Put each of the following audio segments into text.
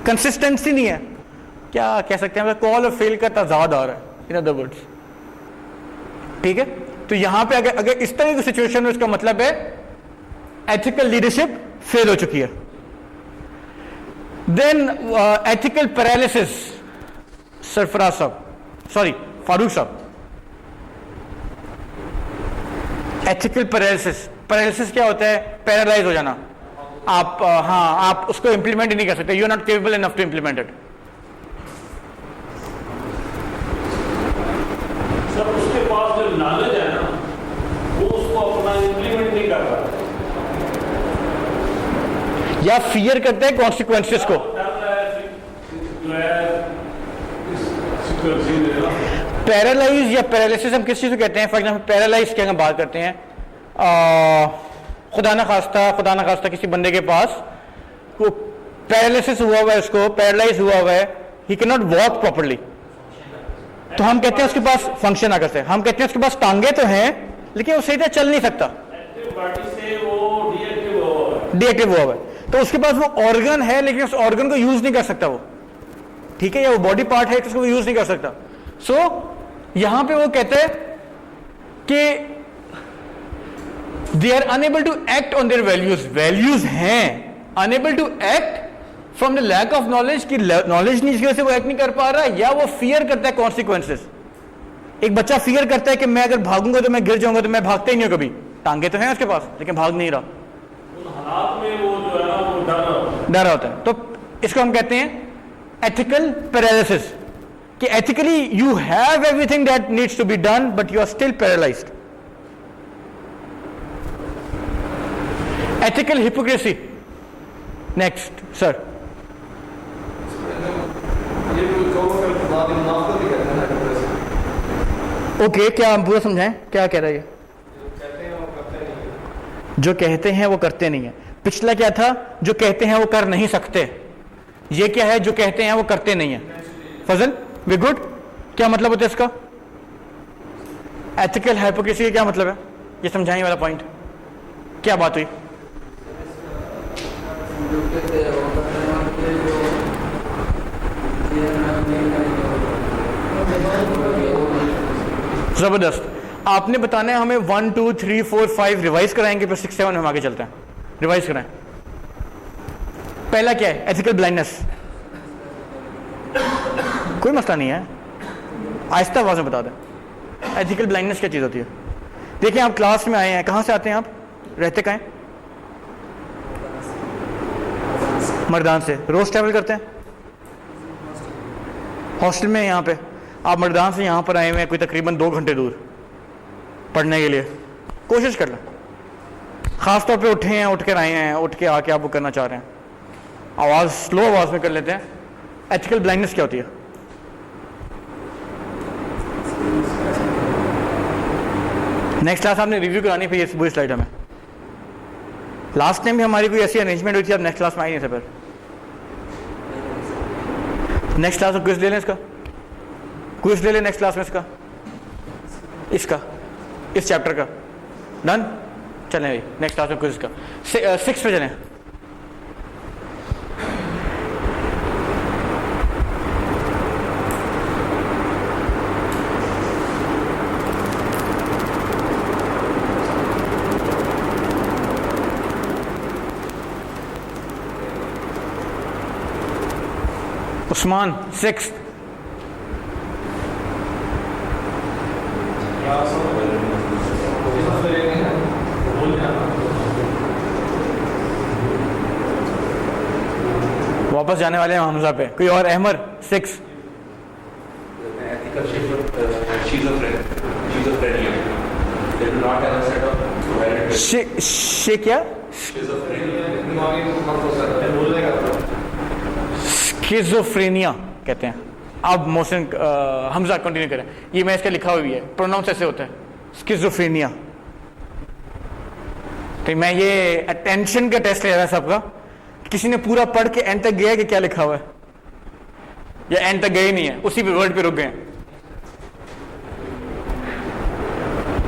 Consistency नहीं है, क्या कह सकते हैं, कॉल और फेल का तजाद आ रहा है इन अदर वर्ड्स। ठीक है, तो यहां पे अगर इस तरह की सिचुएशन में, इसका मतलब है एथिकल लीडरशिप फेल हो चुकी है। देन एथिकल पैरालिसिस, सरफराज साहब, सॉरी फारूक साहब, एथिकल पैरालिसिस, पैरालिसिस क्या होता है? पैरालाइज हो जाना। आप हाँ, आप उसको इंप्लीमेंट ही नहीं कर सकते, you are not capable enough to implement it. Sir उसके पास जो नॉलेज है ना, वो उसको अपना इंप्लीमेंट नहीं कर रहा, या फियर करते हैं कॉन्सिक्वेंसेस को। पैरालाइज या पैरालिसिस हम किस चीज को कहते हैं? फॉर एग्जाम्पल पैरालाइज की अगर बात करते हैं, खुदा ना खास्ता किसी बंदे के पास को पैरालिसिस हुआ हुआ है, उसको पैरालाइज हुआ हुआ है, he can not walk properly, तो हम कहते हैं उसके पास फंक्शन आकर से, हम कहते हैं उसके पास टांगे तो हैं लेकिन वो सही तरह चल नहीं सकता, डीएक्टिव हुआ हुआ है, तो उसके पास वो ऑर्गन है लेकिन उस ऑर्गन को यूज नहीं कर सकता वो, ठीक है, या वो बॉडी पार्ट है उसको यूज नहीं कर सकता। सो यहां पे वो कहते हैं कि they are unable to act on their values, values हैं, unable to act from the lack of knowledge, की नॉलेज नहीं, इसकी वजह से वो एक्ट नहीं कर पा रहा, या वो फियर करता है कॉन्सिक्वेंसेस। एक बच्चा फियर करता है कि मैं अगर भागूंगा तो मैं गिर जाऊंगा, तो मैं भागता ही नहीं हूं कभी, टांगे तो हैं उसके पास लेकिन भाग नहीं रहा, हालात में वो जो है ना वो डर होता है। तो इसको हम कहते हैं एथिकल पैरालिसिस, कि ethically you have everything that needs to be done but you are still paralysed. Ethical hypocrisy, next sir. Okay, क्या हम पूरा समझाएं, क्या कह रहा है ये? जो कहते हैं वो करते नहीं है। पिछला क्या था? जो कहते हैं वो कर नहीं सकते। ये क्या है? जो कहते हैं वो करते नहीं है। फजल, वी गुड? क्या मतलब होता है इसका? एथिकल हाइपोक्रेसी का क्या मतलब है? ये समझाने वाला पॉइंट क्या बात हुई? जबरदस्त। आपने बताना है हमें 1 2 3 4 5 रिवाइज कराएंगे, फिर 6 7 हम आगे चलते हैं। रिवाइज कराएं। पहला क्या है? Ethical blindness. कोई मसला नहीं है, आहिस्ता आवाज में बता दें। एथिकल ब्लाइंडनेस क्या चीज होती है? देखिए, आप क्लास में आए हैं, कहां से आते हैं आप? रहते कहाँ हैं? मर्दान से। रोज ट्रैवल करते हैं हॉस्टल में? यहाँ पे आप मर्दान से यहाँ पर आए हुए हैं, कोई तकरीबन 2 घंटे दूर पढ़ने के लिए। कोशिश कर लें, खास तौर पे उठे हैं, उठ कर आए हैं, उठ के आके आप वो करना चाह रहे हैं, आवाज़ स्लो आवाज़ में कर लेते हैं। एथिकल ब्लाइंडनेस क्या होती है? नेक्स्ट क्लास आपने रिव्यू करानी, फिर ये पूरी स्लाइड हमें। लास्ट टाइम भी हमारी कोई ऐसी अरेंजमेंट हुई थी, अब नेक्स्ट क्लास में आई नहीं थे। फिर नेक्स्ट क्लास में क्विज ले लें, इसका क्विज ले लें नेक्स्ट क्लास में, इसका इस चैप्टर का। डन? चलें भाई, नेक्स्ट क्लास में क्विज का 6 पे चलें। उस्मान 6th। वापस जाने वाले हैं हमजा पे। कोई और? अहमर 6। शे क्या? स्किज़ोफ्रेनिया कहते हैं। अब मोहसिन हमजा कंटिन्यू करें। ये मैं इसका लिखा हुआ भी है, प्रोनाउंस ऐसे होता है, स्किज़ोफ्रेनिया। तो मैं ये अटेंशन का टेस्ट ले रहा है सबका, किसी ने पूरा पढ़ के एंड तक गया कि क्या लिखा हुआ है, या एंड तक गए नहीं है, उसी पे वर्ड पे रुक गए।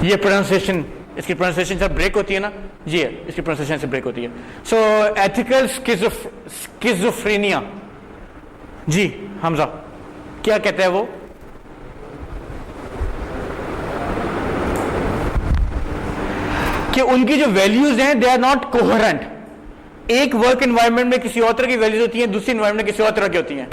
ये प्रोनाउंसिएशन, इसकी प्रोनाउंसिएशन जब ब्रेक होती है ना, ये है, इसकी प्रोनाउंसिएशन से ब्रेक होती है। सो एथिकल स्किज़ोफ्रेनिया जी हमजा, क्या कहता है वो? कि उनकी जो वैल्यूज हैं दे आर नॉट कोहेरेंट। एक वर्क एनवायरनमेंट में किसी और तरह की वैल्यूज होती हैं, दूसरी एनवायरनमेंट में किसी और तरह की होती हैं।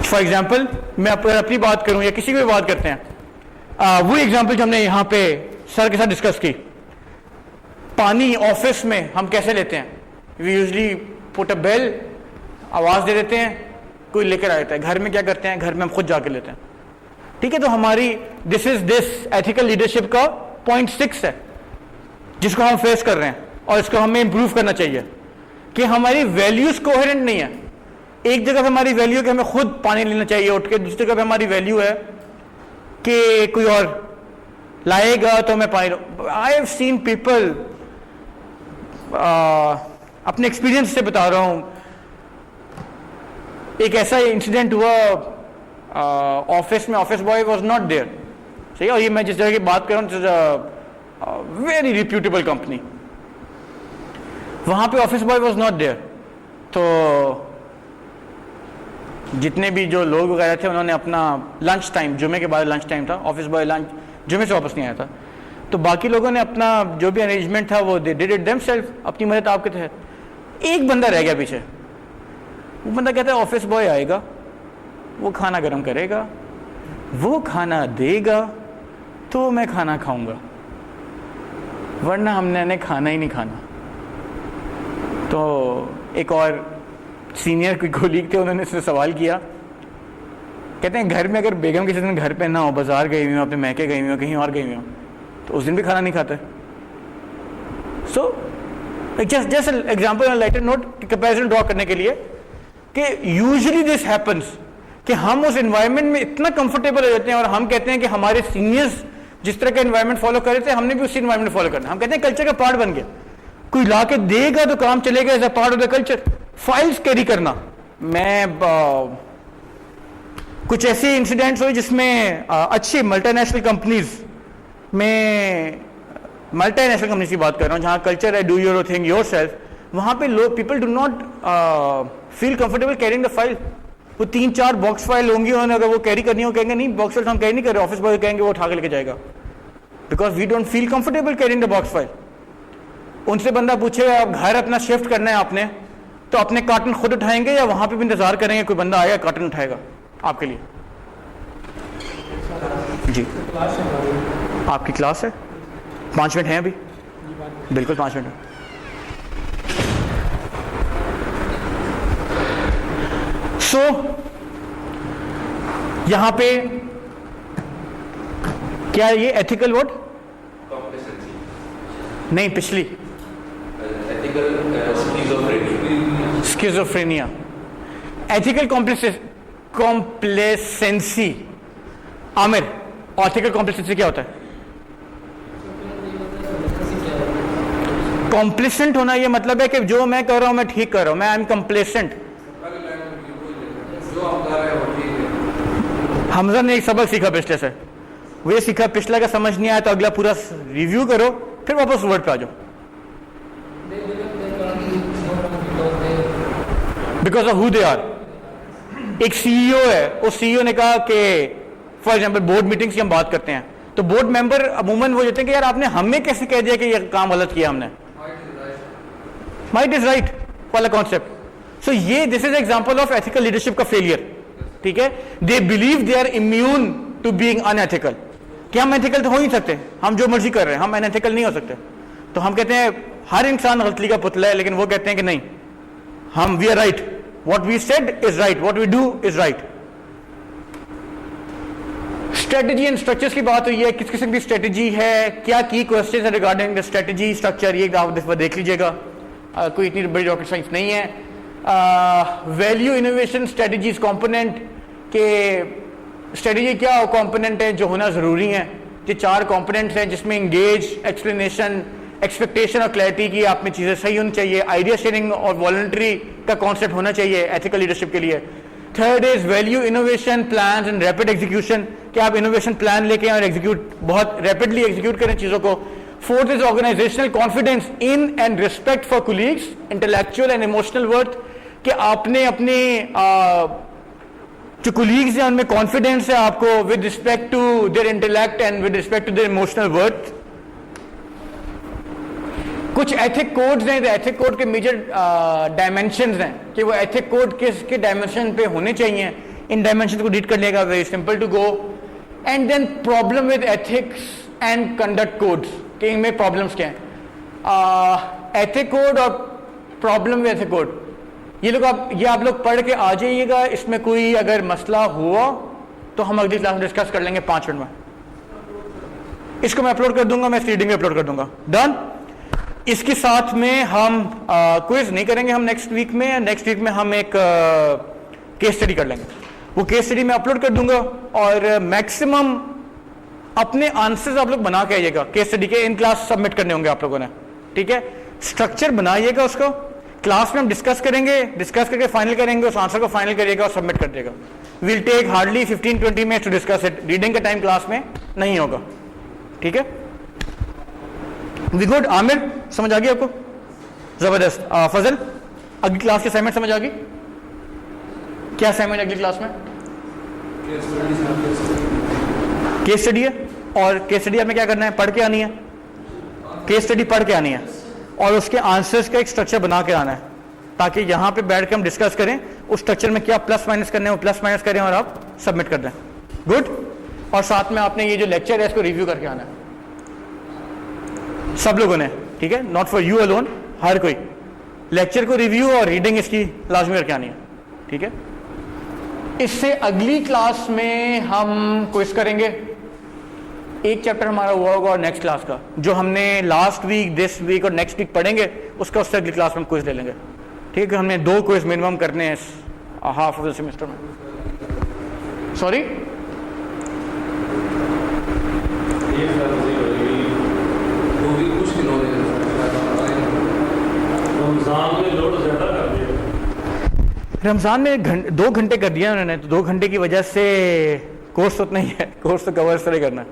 फॉर एग्जाम्पल मैं अपनी बात करूं या किसी की भी बात करते हैं, वो एग्जाम्पल जो हमने यहां पे सर के साथ डिस्कस की, पानी ऑफिस में हम कैसे लेते हैं? We usually put a bell, आवाज दे देते हैं, कोई लेकर आ जाता है। घर में क्या करते हैं? घर में हम खुद जाके लेते हैं। ठीक है, तो हमारी दिस एथिकल लीडरशिप का पॉइंट 6 है जिसको हम फेस कर रहे हैं और इसको हमें इंप्रूव करना चाहिए कि हमारी वैल्यूज कोहेरेंट नहीं है। एक जगह पे हमारी वैल्यू है कि हमें खुद पानी लेना चाहिए उठ के, दूसरी जगह पे हमारी वैल्यू है कि कोई और लाएगा तो मैं पानी। आई हैव सीन पीपल, अपने एक्सपीरियंस से बता रहा हूं, एक ऐसा इंसिडेंट हुआ ऑफिस में, office boy was not there. सही है, और ये मैं जिस जगह की बात कर रहा हूँ वेरी रिप्यूटेबल कंपनी, वहां पे office boy was not there. तो जितने भी जो लोग वगैरह थे उन्होंने अपना लंच टाइम, जुमे के बाद लंच टाइम था, ऑफिस बॉय लंच जुमे से वापस नहीं आया था, तो बाकी लोगों ने अपना जो भी अरेंजमेंट था वो दे डिड इट देमसेल्फ, अपनी मदद आपके तहत। एक बंदा रह गया पीछे। वो बंदा कहता है ऑफिस बॉय आएगा, वो खाना गर्म करेगा, वो खाना देगा तो मैं खाना खाऊंगा, वरना हमने खाना ही नहीं खाना। तो एक और सीनियर कोई कोलीग थे, उन्होंने इससे सवाल किया, कहते हैं घर में अगर बेगम किसी दिन घर पे ना हो, बाजार गई हुई हो, अपने मैके गई हुई हो, कहीं और गई हुई हो, तो उस दिन भी खाना नहीं खाते। So just example lighter note comparison draw करने के लिए कि यूजुअली दिस हैपेंस कि हम उस एनवायरनमेंट में इतना कंफर्टेबल हो जाते हैं और हम कहते हैं कि हमारे सीनियर्स जिस तरह का एनवायरनमेंट फॉलो कर रहे थे हमने भी उसी एनवायरनमेंट फॉलो करना। हम कहते हैं कल्चर का पार्ट बन गया, कोई ला के देगा तो काम चलेगा, as a part of the culture. Files carry करना, मैं कुछ ऐसे इंसिडेंट्स हुए जिसमें अच्छी मल्टीनेशनल कंपनीज में, मल्टीनेशनल कंपनीज की बात कर रहा हूँ जहाँ कल्चर है do your thing yourself, वहाँ पे लोग people do not feel comfortable carrying the file. वो 3-4 बॉक्स फाइल होंगी, उन्होंने अगर वो कैरी करनी हो कहेंगे नहीं बॉक्स फाइल हम कैरी नहीं कर रहे, ऑफिस बॉय कहेंगे वो उठा के लेके जाएगा, because we don't feel comfortable carrying the box file. उनसे बंदा पूछेगा आप घर अपना शिफ्ट करना है आपने, तो अपने कार्टन खुद उठाएंगे या वहां पे भी इंतजार करेंगे कोई बंदा आएगा कार्टन उठाएगा आपके लिए? जी आपकी क्लास है, 5 मिनट हैं अभी, बिल्कुल 5 मिनट है। सो यहां पे क्या ये एथिकल वर्ड नहीं, पिछली schizophrenia, ethical complacency. Aamir, ethical complacency क्या होता है? कॉम्प्लेसेंट होना, ये मतलब है कि जो मैं कर रहा हूं मैं ठीक कर रहा हूं, मैं आई एम कॉम्प्लेसेंट। हमजा ने एक सबक सीखा पिछले से, वो ये सीखा पिछला का समझ नहीं आया तो अगला पूरा रिव्यू करो फिर वापस वर्ड पे आ जाओ। Because of who they are. एक सीईओ है, उस सीईओ ने कहा कि फॉर एग्जाम्पल बोर्ड मीटिंग्स की हम बात करते हैं तो बोर्ड मेंबर अमूमन वो कहते हैं कि यार आपने हमें कैसे कह दिया कि ये काम गलत किया हमने, माइट इज राइट वाला कॉन्सेप्ट। सो ये this is example of ethical leadership का फेलियर। ठीक है, they believe they are immune to being unethical, कि हम एथिकल तो हो ही सकते, हम जो मर्जी कर रहे हैं, हम अनएथिकल नहीं हो सकते। तो हम कहते हैं हर इंसान गलती का पुतला है, लेकिन वो कहते हैं कि नहीं, हम we are right, what we said is right, what we do is right. Strategy and structures की बात हुई है, किस किस्म की स्ट्रेटजी है, क्या की क्वेश्चन है रिगार्डिंग द स्ट्रेटजी स्ट्रक्चर, ये आप देख लीजिएगा, कोई इतनी बड़ी रॉकेट साइंस नहीं है। वैल्यू इनोवेशन स्ट्रेटजीज कंपोनेंट के स्ट्रेटजी क्या कंपोनेंट है जो होना जरूरी है। ये 4 कंपोनेंट्स हैं जिसमें इंगेज, एक्सप्लेनेशन, एक्सपेक्टेशन और क्लैरिटी की आप में चीजें सही होनी चाहिए, आइडिया शेयरिंग और वॉलंटरी का कॉन्सेप्ट होना चाहिए एथिकल लीडरशिप के लिए। Third is value innovation plan and rapid execution, कि आप इनोवेशन प्लान लेके और एग्जीक्यूट बहुत रैपिडली एग्जीक्यूट करें चीजों को। Fourth is organisational confidence in and respect for colleagues, intellectual and emotional worth, कि आपने अपने जो कुलीग्स हैं उनमें कॉन्फिडेंस है आपको with respect to their intellect and with respect to their emotional worth. कुछ एथिक कोड्स हैं, एथिक कोड के मेजर डायमेंशंस हैं कि वो एथिक कोड किसके डायमेंशन पे होने चाहिए। इन डायमेंशन को रीड कर लेगा, very simple to go. And then problem with ethics and conduct codes, कि इनमें प्रॉब्लम्स क्या हैं। एथिक कोड और प्रॉब्लम विद एथिक कोड, ये आप लोग पढ़ के आ जाइएगा। इसमें कोई अगर मसला हुआ तो हम अगली क्लास में डिस्कस कर लेंगे 5 मिनट में। इसको मैं अपलोड कर दूंगा, मैं इस रीडिंग में अपलोड कर दूंगा। डन। इसके साथ में हम क्विज नहीं करेंगे हम नेक्स्ट वीक में। नेक्स्ट वीक में हम एक केस स्टडी कर लेंगे, वो केस स्टडी मैं अपलोड कर दूंगा। और मैक्सिमम अपने आंसर्स आप लोग बना के आइएगा केस स्टडी के, इन क्लास सबमिट करने होंगे आप लोगों ने, ठीक है। स्ट्रक्चर बनाइएगा, उसको क्लास में हम डिस्कस करेंगे, डिस्कस करके फाइनल करेंगे, उस आंसर को फाइनल करिएगा और सबमिट कर देगा। Will take hardly 15-20 minutes to discuss it. Reading का टाइम क्लास में नहीं होगा, ठीक है। We good. आमिर, समझ आ गई आपको? जबरदस्त। फजल, अगली क्लास की असाइनमेंट समझ आ गई? क्या असाइनमेंट अगली क्लास में? केस स्टडी है। और केस स्टडी आपने क्या करना है? पढ़ के आनी है। केस स्टडी पढ़ के आनी है और उसके आंसर्स का एक स्ट्रक्चर बना के आना है, ताकि यहां पे बैठ के हम डिस्कस करें उस स्ट्रक्चर में क्या प्लस माइनस करने हैं, वो प्लस माइनस करें और आप सबमिट कर दें। गुड। और साथ में आपने ये जो लेक्चर है इसको रिव्यू करके आना है सब लोगों ने, ठीक है। नॉट फॉर यू अलोन, हर कोई लेक्चर को रिव्यू और रीडिंग इसकी लाजमी करके आनी है, ठीक है। इससे अगली क्लास में हम क्विज करेंगे। एक चैप्टर हमारा हुआ होगा और नेक्स्ट क्लास का जो हमने लास्ट वीक, दिस वीक और नेक्स्ट वीक पढ़ेंगे उसका उससे अगली क्लास में क्विज ले लेंगे, ठीक है। हमने 2 क्विज मिनिमम करने हैं इस हाफ ऑफ द सेमेस्टर में। सॉरी, रमजान में लोड ज्यादा कर दिया। रमजान में 2 घंटे कर दिया उन्होंने, तो 2 घंटे की वजह से कोर्स तो उतना ही है, कोर्स तो कवर इस तरह करना है।